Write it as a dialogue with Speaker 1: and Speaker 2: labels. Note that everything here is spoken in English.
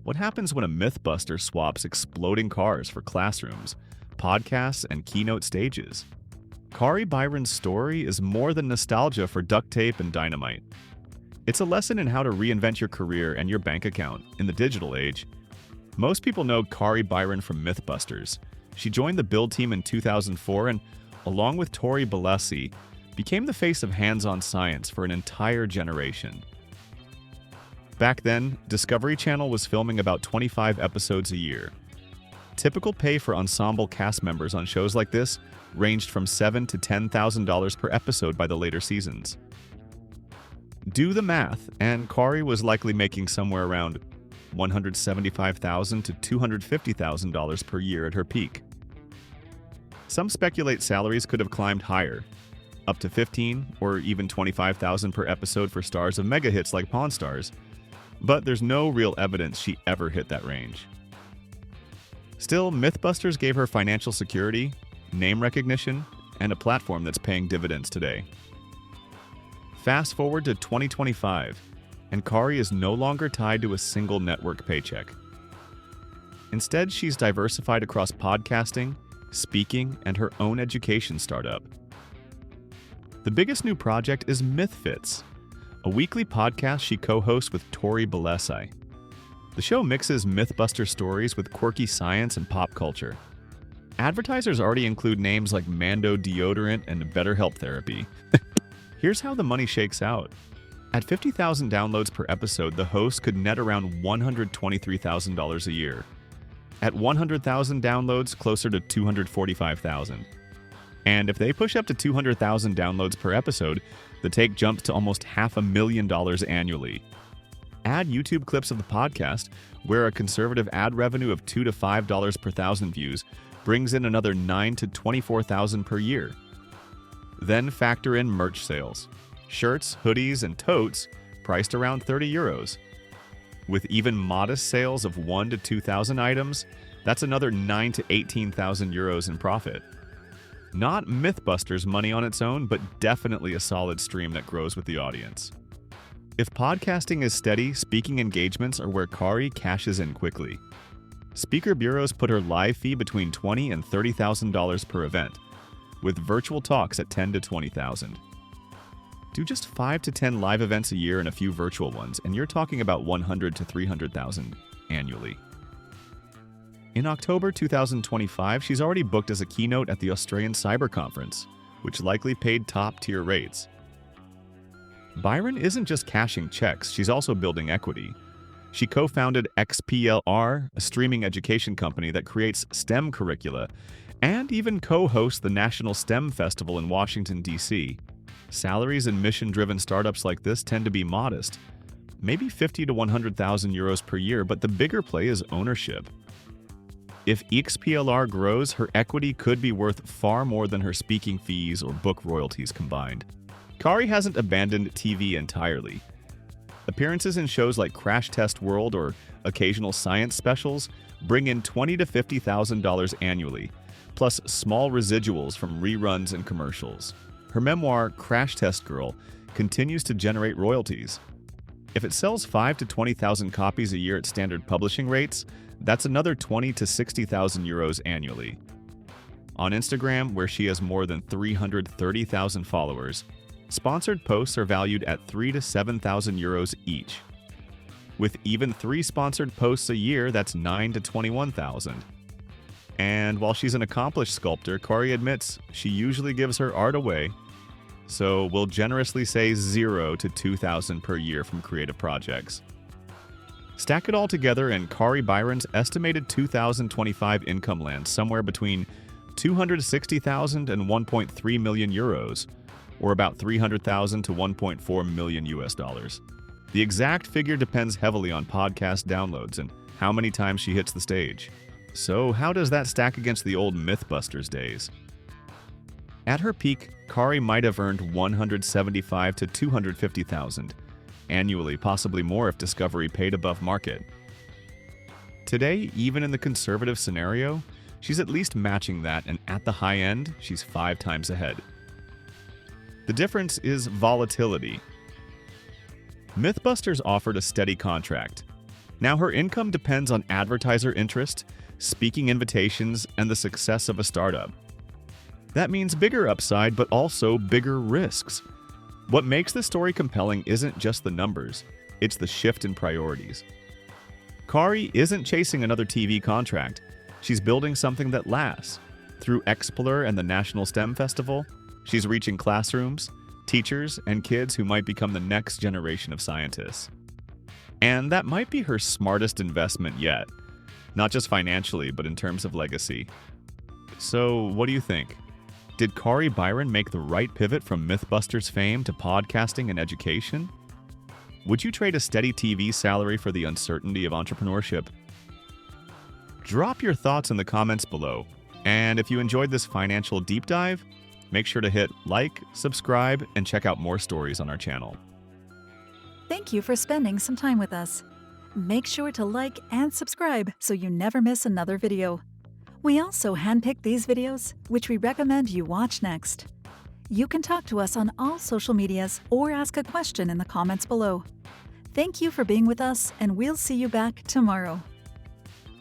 Speaker 1: What happens when a MythBuster swaps exploding cars for classrooms, podcasts, and keynote stages? Kari Byron's story is more than nostalgia for duct tape and dynamite. It's a lesson in how to reinvent your career and your bank account in the digital age. Most people know Kari Byron from MythBusters. She joined the build team in 2004 and, along with Tori Balesi, became the face of hands-on science for an entire generation. Back then, Discovery Channel was filming about 25 episodes a year. Typical pay for ensemble cast members on shows like this ranged from $7,000 to $10,000 per episode by the later seasons. Do the math, and Kari was likely making somewhere around $175,000 to $250,000 per year at her peak. Some speculate salaries could have climbed higher, up to $15,000 or even $25,000 per episode for stars of mega hits like Pawn Stars, but there's no real evidence she ever hit that range. Still, MythBusters gave her financial security, name recognition, and a platform that's paying dividends today. Fast forward to 2025, and Kari is no longer tied to a single network paycheck. Instead, she's diversified across podcasting, speaking, and her own education startup. The biggest new project is MythFits, a weekly podcast she co-hosts with Tori Balesi. The show mixes MythBuster stories with quirky science and pop culture. Advertisers already include names like Mando Deodorant and BetterHelp Therapy. Here's how the money shakes out. At 50,000 downloads per episode, the host could net around $123,000 a year. At 100,000 downloads, closer to $245,000. And if they push up to 200,000 downloads per episode, the take jumps to almost $500,000 annually. Add YouTube clips of the podcast, where a conservative ad revenue of $2 to $5 per thousand views brings in another $9,000 to $24,000 per year. Then factor in merch sales. Shirts, hoodies, and totes priced around €30. With even modest sales of 1,000 to 2,000 items, that's another €9,000 to €18,000 in profit. Not MythBusters money on its own, but definitely a solid stream that grows with the audience. If podcasting is steady, speaking engagements are where Kari cashes in quickly. Speaker bureaus put her live fee between $20,000 and $30,000 per event, with virtual talks at $10,000 to $20,000. Do just 5 to 10 live events a year and a few virtual ones, and you're talking about $100,000 to $300,000 annually. In October 2025, she's already booked as a keynote at the Australian Cyber Conference, which likely paid top-tier rates. Byron isn't just cashing checks, she's also building equity. She co-founded EXPLR, a streaming education company that creates STEM curricula, and even co-hosts the National STEM Festival in Washington, D.C. Salaries in mission-driven startups like this tend to be modest, maybe 50,000 to 100,000 euros per year, but the bigger play is ownership. If EXPLR grows, her equity could be worth far more than her speaking fees or book royalties combined. Kari hasn't abandoned TV entirely. Appearances in shows like Crash Test World or occasional science specials bring in $20,000 to $50,000 annually, plus small residuals from reruns and commercials. Her memoir, Crash Test Girl, continues to generate royalties. If it sells 5,000 to 20,000 copies a year at standard publishing rates, that's another 20,000 to 60,000 euros annually. On Instagram, where she has more than 330,000 followers, sponsored posts are valued at 3,000 to 7,000 euros each. With even 3 sponsored posts a year, that's 9,000 to 21,000. And while she's an accomplished sculptor, Kari admits she usually gives her art away, so we'll generously say 0 to 2,000 per year from creative projects. Stack it all together, and Kari Byron's estimated 2025 income lands somewhere between 260,000 and 1.3 million euros, or about 300,000 to 1.4 million US dollars. The exact figure depends heavily on podcast downloads and how many times she hits the stage. So how does that stack against the old MythBusters days? At her peak, Kari might have earned 175,000 to 250,000 annually, possibly more if Discovery paid above market. Today, even in the conservative scenario, she's at least matching that, and at the high end, she's 5 times ahead. The difference is volatility. MythBusters offered a steady contract. Now her income depends on advertiser interest, speaking invitations, and the success of a startup. That means bigger upside, but also bigger risks. What makes this story compelling isn't just the numbers, it's the shift in priorities. Kari isn't chasing another TV contract. She's building something that lasts. Through EXPLR and the National STEM Festival, she's reaching classrooms, teachers, and kids who might become the next generation of scientists. And that might be her smartest investment yet, not just financially, but in terms of legacy. So, what do you think? Did Kari Byron make the right pivot from MythBusters fame to podcasting and education? Would you trade a steady TV salary for the uncertainty of entrepreneurship? Drop your thoughts in the comments below. And if you enjoyed this financial deep dive, make sure to hit like, subscribe, and check out more stories on our channel.
Speaker 2: Thank you for spending some time with us. Make sure to like and subscribe so you never miss another video. We also handpick these videos, which we recommend you watch next. You can talk to us on all social medias or ask a question in the comments below. Thank you for being with us, and we'll see you back tomorrow.